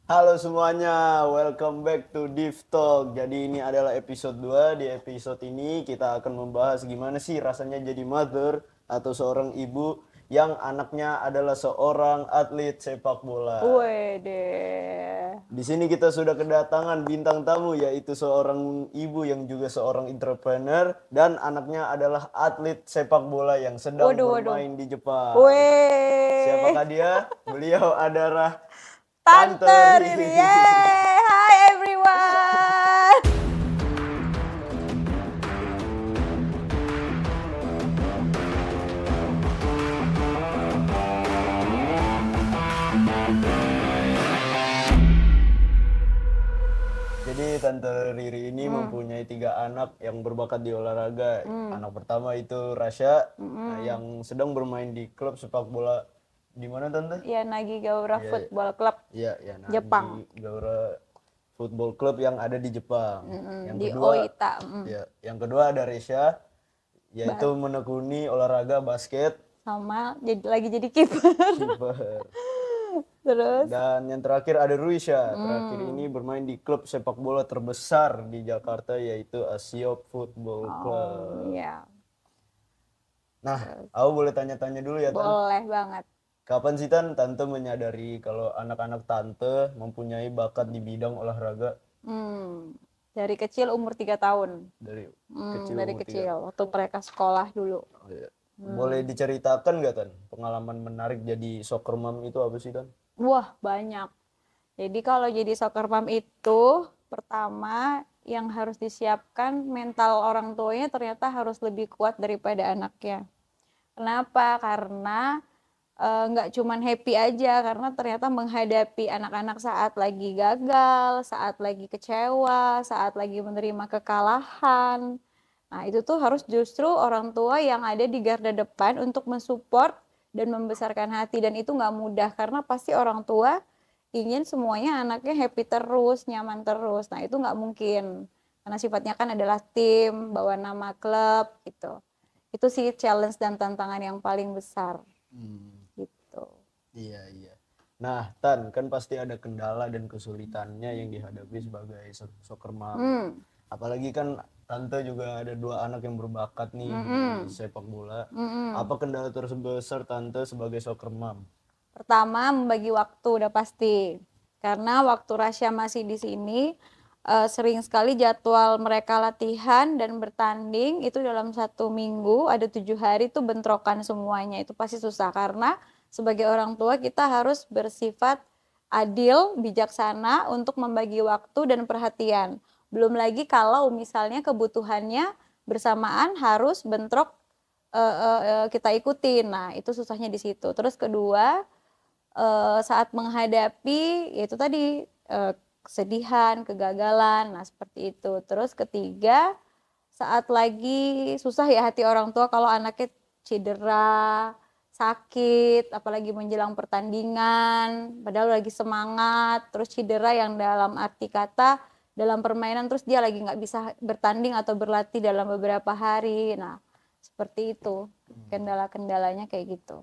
Halo semuanya, welcome back to Div Talk. Jadi ini adalah episode 2. Di episode ini kita akan membahas gimana sih rasanya jadi mother atau seorang ibu yang anaknya adalah seorang atlet sepak bola. Wede. Di sini kita sudah kedatangan bintang tamu yaitu seorang ibu yang juga seorang entrepreneur dan anaknya adalah atlet sepak bola yang sedang Waduh, waduh. bermain di Jepang. Weh. Siapakah dia? Beliau adalah Tante Tante Riri. Riri. Yeay. Hi everyone. Jadi Tante Riri ini mempunyai 3 anak yang berbakat di olahraga. Anak pertama itu Rasya, yang sedang bermain di klub sepak bola di mana Tante? Ya, Nagi Gaura Iya, Football Club iya, ya, nah, Jepang. di Gaura Football Club yang ada di Jepang. Yang Di kedua, Oita. ya, yang kedua ada Resya, yaitu menekuni olahraga basket, Sama lagi jadi kiper. kiper. Terus Dan yang terakhir ada Ruisya. Terakhir ini bermain di klub sepak bola terbesar di Jakarta yaitu Asiop Football Club. ya, Nah, aku boleh tanya-tanya dulu ya, Tan. boleh banget. Kapan sih, Tan, Tante menyadari kalau anak-anak Tante mempunyai bakat di bidang olahraga Dari kecil umur 3 tahun. dari kecil Dari umur 3? kecil waktu mereka sekolah dulu. Oh, iya. Boleh diceritakan nggak, Tan? Pengalaman menarik jadi soccer mom itu apa sih, Tan? Wah, banyak. Jadi kalau jadi soccer mom itu pertama yang harus disiapkan mental orang tuanya ternyata harus lebih kuat daripada anaknya. Kenapa? Karena nggak cuman happy aja, karena ternyata menghadapi anak-anak saat lagi gagal, saat lagi kecewa, saat lagi menerima kekalahan. Nah, itu tuh harus justru orang tua yang ada di garda depan untuk mensupport dan membesarkan hati, dan itu nggak mudah karena pasti orang tua ingin semuanya anaknya happy terus, nyaman terus. Nah, itu nggak mungkin karena sifatnya kan adalah tim, bawa nama klub gitu. Itu sih challenge dan tantangan yang paling besar gitu. Iya, iya. Nah, Tan, kan pasti ada kendala dan kesulitannya yang dihadapi sebagai soccer mom. Apalagi kan Tante juga ada 2 anak yang berbakat nih di sepak bola. Apa kendala terbesar Tante sebagai soccer mom? Pertama, membagi waktu udah pasti. Karena waktu Rasya masih di sini, sering sekali jadwal mereka latihan dan bertanding itu dalam 1 minggu ada 7 hari tuh bentrokan semuanya. Itu pasti susah karena sebagai orang tua kita harus bersifat adil, bijaksana untuk membagi waktu dan perhatian. Belum lagi kalau misalnya kebutuhannya bersamaan harus bentrok kita ikutin. Nah, itu susahnya di situ. Terus kedua, saat menghadapi yaitu tadi kesedihan, kegagalan, nah seperti itu. Terus ketiga, saat lagi susah ya hati orang tua kalau anaknya cedera, sakit, apalagi menjelang pertandingan, padahal lagi semangat, terus cedera yang dalam arti kata dalam permainan, terus dia lagi nggak bisa bertanding atau berlatih dalam beberapa hari. Nah, seperti itu kendala-kendalanya kayak gitu.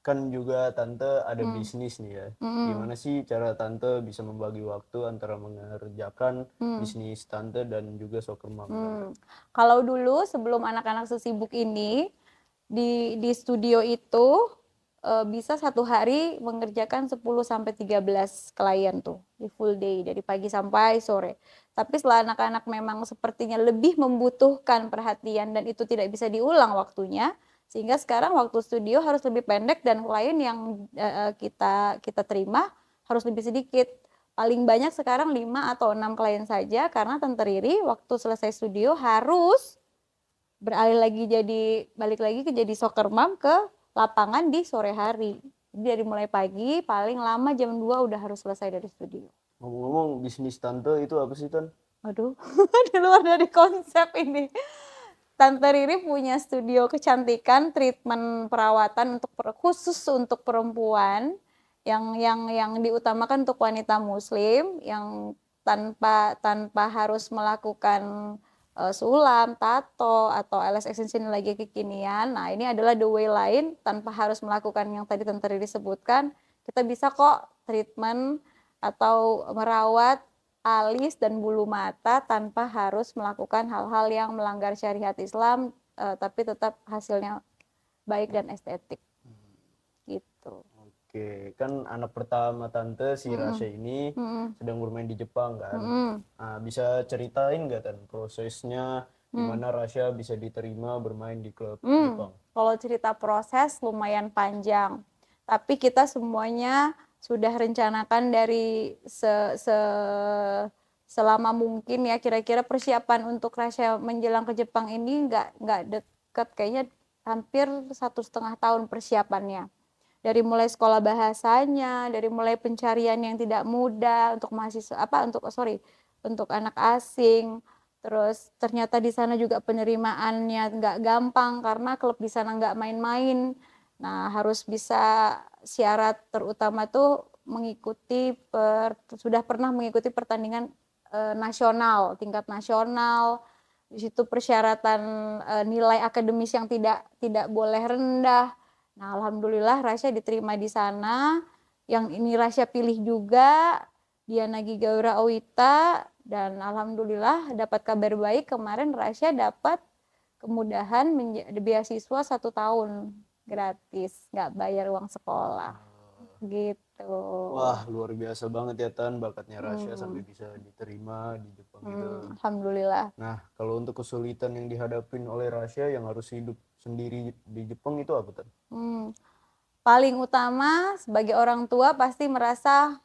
Kan juga Tante ada bisnis nih ya. Gimana sih cara Tante bisa membagi waktu antara mengerjakan bisnis Tante dan juga soccer mom Tante? Kalau dulu sebelum anak-anak sesibuk ini di studio itu bisa 1 hari mengerjakan 10 sampai 13 klien tuh di full day dari pagi sampai sore. Tapi setelah anak-anak memang sepertinya lebih membutuhkan perhatian dan itu tidak bisa diulang waktunya, sehingga sekarang waktu studio harus lebih pendek dan klien yang kita terima harus lebih sedikit. Paling banyak sekarang 5 atau 6 klien saja karena Tante Riri waktu selesai studio harus balik lagi ke jadi soccer mom ke lapangan di sore hari. Jadi dari mulai pagi paling lama jam 2 udah harus selesai dari studio. Ngomong-ngomong bisnis Tante itu apa sih, Tan? Aduh, di luar dari konsep ini. Tante Riri punya studio kecantikan, treatment perawatan khusus untuk perempuan yang diutamakan untuk wanita muslim yang tanpa harus melakukan sulam, tato atau alis extension lagi kekinian. Nah, ini adalah the way lain tanpa harus melakukan yang tadi Tante Riri sebutkan. Kita bisa kok treatment atau merawat alis dan bulu mata tanpa harus melakukan hal-hal yang melanggar syariat Islam, tapi tetap hasilnya baik dan estetik gitu. Oke, kan anak pertama tante si Rasya ini Mm-mm. sedang bermain di Jepang kan. Mm-mm. Nah, bisa ceritain nggak Tan prosesnya gimana Rasya bisa diterima bermain di klub Jepang? Kalau cerita proses lumayan panjang, tapi kita semuanya sudah rencanakan dari selama mungkin ya, kira-kira persiapan untuk Rasya menjelang ke Jepang ini nggak deket, kayaknya hampir 1,5 tahun persiapannya. Dari mulai sekolah bahasanya, dari mulai pencarian yang tidak mudah untuk mahasiswa untuk anak asing. Terus ternyata di sana juga penerimaannya nggak gampang karena klub di sana nggak main-main. Nah, harus bisa syarat terutama tuh sudah pernah mengikuti pertandingan nasional, tingkat nasional. Di situ persyaratan nilai akademis yang tidak boleh rendah. Nah, alhamdulillah Rasya diterima di sana. Yang ini Rasya pilih juga Diana Gigaura Owita, dan alhamdulillah dapat kabar baik kemarin Rasya dapat kemudahan beasiswa 1 tahun gratis, nggak bayar uang sekolah gitu. Wah, luar biasa banget ya Tan bakatnya Rasya sampai bisa diterima di Jepang gitu. Alhamdulillah. Nah, kalau untuk kesulitan yang dihadapin oleh Rasya yang harus hidup sendiri di Jepang itu apa Tan? Paling utama sebagai orang tua pasti merasa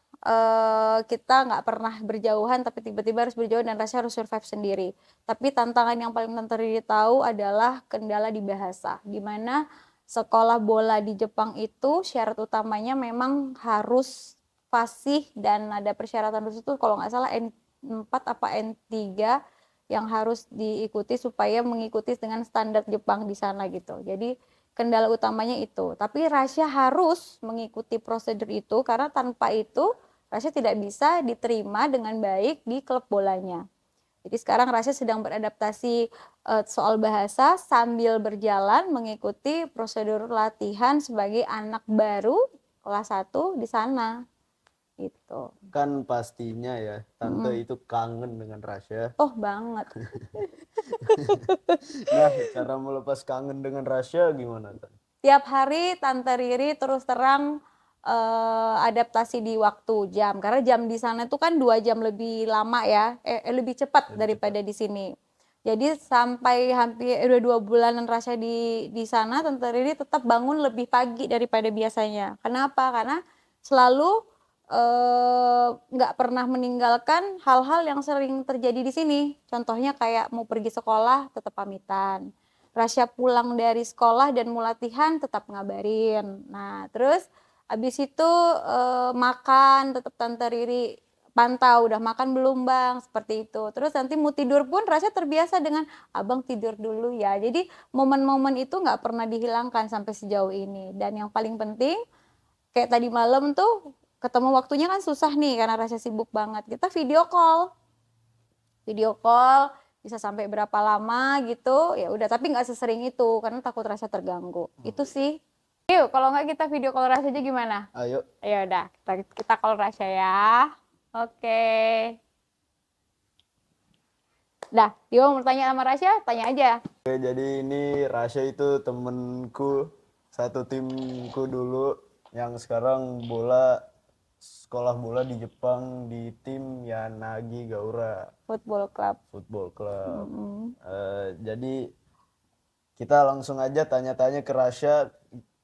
kita nggak pernah berjauhan tapi tiba-tiba harus berjauhan dan Rasya harus survive sendiri. Tapi tantangan yang paling Tante Riri tahu adalah kendala di bahasa. Gimana sekolah bola di Jepang itu syarat utamanya memang harus fasih dan ada persyaratan khusus itu kalau nggak salah N4 apa N3 yang harus diikuti supaya mengikuti dengan standar Jepang di sana gitu. Jadi kendala utamanya itu. Tapi Rasya harus mengikuti prosedur itu karena tanpa itu Rasya tidak bisa diterima dengan baik di klub bolanya. Jadi sekarang Rasya sedang beradaptasi soal bahasa sambil berjalan mengikuti prosedur latihan sebagai anak baru kelas 1 di sana. Gitu. Kan pastinya ya, Tante itu kangen dengan Rasya. Oh banget. Nah, cara melepas kangen dengan Rasya gimana Tan? Tiap hari Tante Riri terus terang adaptasi di waktu jam karena jam di sana tuh kan 2 jam lebih lama ya, lebih cepat daripada di sini. Jadi sampai hampir udah 2 bulanan Rasya di sana, Tante Riri tetap bangun lebih pagi daripada biasanya. Kenapa? Karena selalu nggak pernah meninggalkan hal-hal yang sering terjadi di sini. Contohnya kayak mau pergi sekolah tetap pamitan. Rasya pulang dari sekolah dan mau latihan tetap ngabarin. Nah, terus abis itu makan tetap Tante Riri pantau udah makan belum Bang, seperti itu. Terus nanti mau tidur pun Rasya terbiasa dengan Abang tidur dulu ya. Jadi momen-momen itu nggak pernah dihilangkan sampai sejauh ini. Dan yang paling penting kayak tadi malam tuh ketemu waktunya kan susah nih karena Rasya sibuk banget. Kita video call bisa sampai berapa lama gitu ya udah, tapi nggak sesering itu karena takut Rasya terganggu. Itu sih. Yuk kalau nggak kita video call Rasya aja gimana? Ayo. Ya udah kita call Rasya ya. Oke. Dah, Dio mau tanya sama Rasya, tanya aja. Oke, jadi ini Rasya itu temenku, satu timku dulu yang sekarang sekolah bola di Jepang di tim Yanagi Gaura Football Club. Football Club. Jadi kita langsung aja tanya-tanya ke Rasya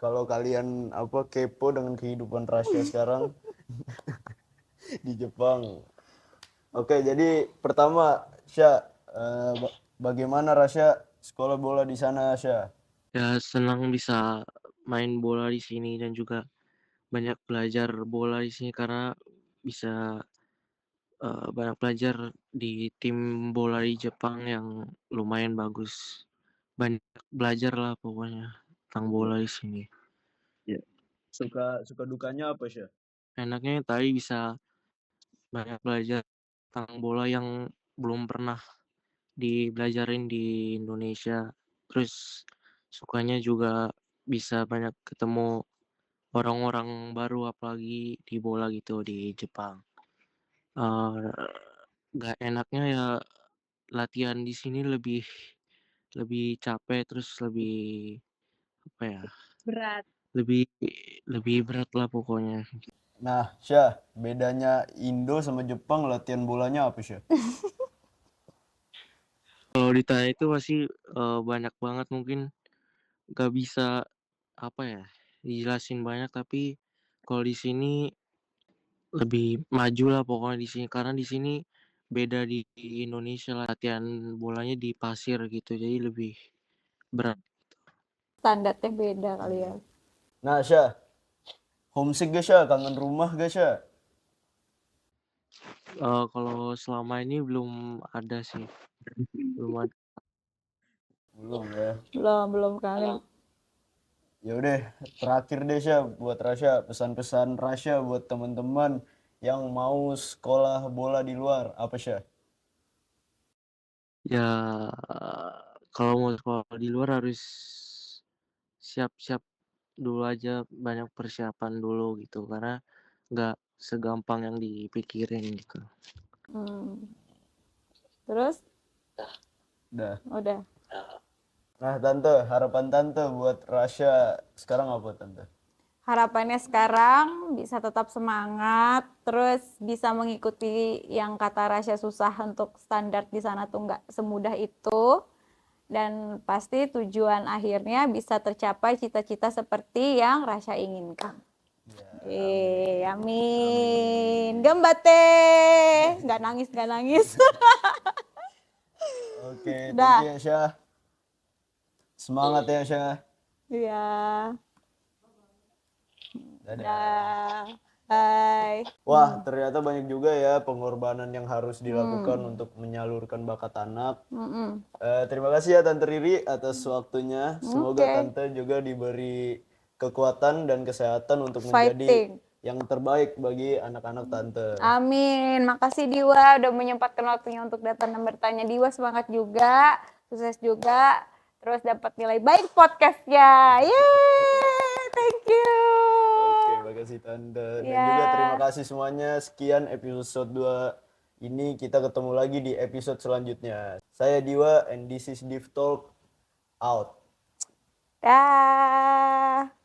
kalau kalian kepo dengan kehidupan Rasya sekarang di Jepang. Oke, jadi pertama Sya, bagaimana Rasya sekolah bola di sana Sya? Ya senang bisa main bola di sini dan juga banyak belajar bola di sini karena bisa banyak belajar di tim bola di Jepang yang lumayan bagus. Banyak belajar lah pokoknya tentang bola di sini. Ya. Suka dukanya apa Sya? Enaknya tadi bisa banyak belajar tentang bola yang belum pernah dibelajarin di Indonesia. Terus sukanya juga bisa banyak ketemu orang-orang baru apalagi di bola gitu di Jepang. nggak enaknya ya latihan di sini lebih lebih capek, terus lebih, apa ya, Berat. lebih lebih berat lah pokoknya. Nah, Syah, bedanya Indo sama Jepang latihan bolanya apa, Syah? Kalau ditanya itu masih, banyak banget mungkin nggak bisa, apa ya, dijelasin banyak, tapi kalau di sini lebih maju lah pokoknya di sini, karena di sini beda di Indonesia lah, latihan bolanya di pasir gitu, jadi lebih berat. Standarnya beda kali ya. Nah, Syah, homesick gak, Syah? Kangen rumah gak, Syah? Kalau selama ini belum ada sih, belum ada. Belum ya. Belum kangen. Ya udah, terakhir deh, Syah, buat Rasya, pesan-pesan Rasya buat teman-teman yang mau sekolah bola di luar, apa, Syah? Ya, kalau mau sekolah di luar harus siap-siap dulu aja, banyak persiapan dulu gitu, karena nggak segampang yang dipikirin gitu. Terus Udah. udah. Nah, Tante, harapan Tante buat Rasya sekarang apa, Tante? Harapannya sekarang bisa tetap semangat, terus bisa mengikuti yang kata Rasya susah untuk standar di sana tuh nggak semudah itu. Dan pasti tujuan akhirnya bisa tercapai cita-cita seperti yang Rasya inginkan. Amin. Gembate. Nggak nangis, nggak nangis. Oke, thank you Dah. ya, Syah. Semangat ya, Syah. Iya. Dadah. Dah. Bye. Wah, ternyata banyak juga ya pengorbanan yang harus dilakukan untuk menyalurkan bakat anak. Terima kasih ya Tante Riri atas waktunya. Semoga Oke. Tante juga diberi kekuatan dan kesehatan untuk menjadi Fighting. yang terbaik bagi anak-anak Tante. Amin. Makasih Diwa udah menyempatkan waktunya untuk datang dan bertanya. Diwa semangat juga, sukses juga, terus dapat nilai baik podcastnya. Yeay, thank you. Oke, makasih Tante. Dan Ya. juga terima kasih semuanya. Sekian episode 2 ini. Kita ketemu lagi di episode selanjutnya. Saya Diwa and this is Div Talk out. Dah.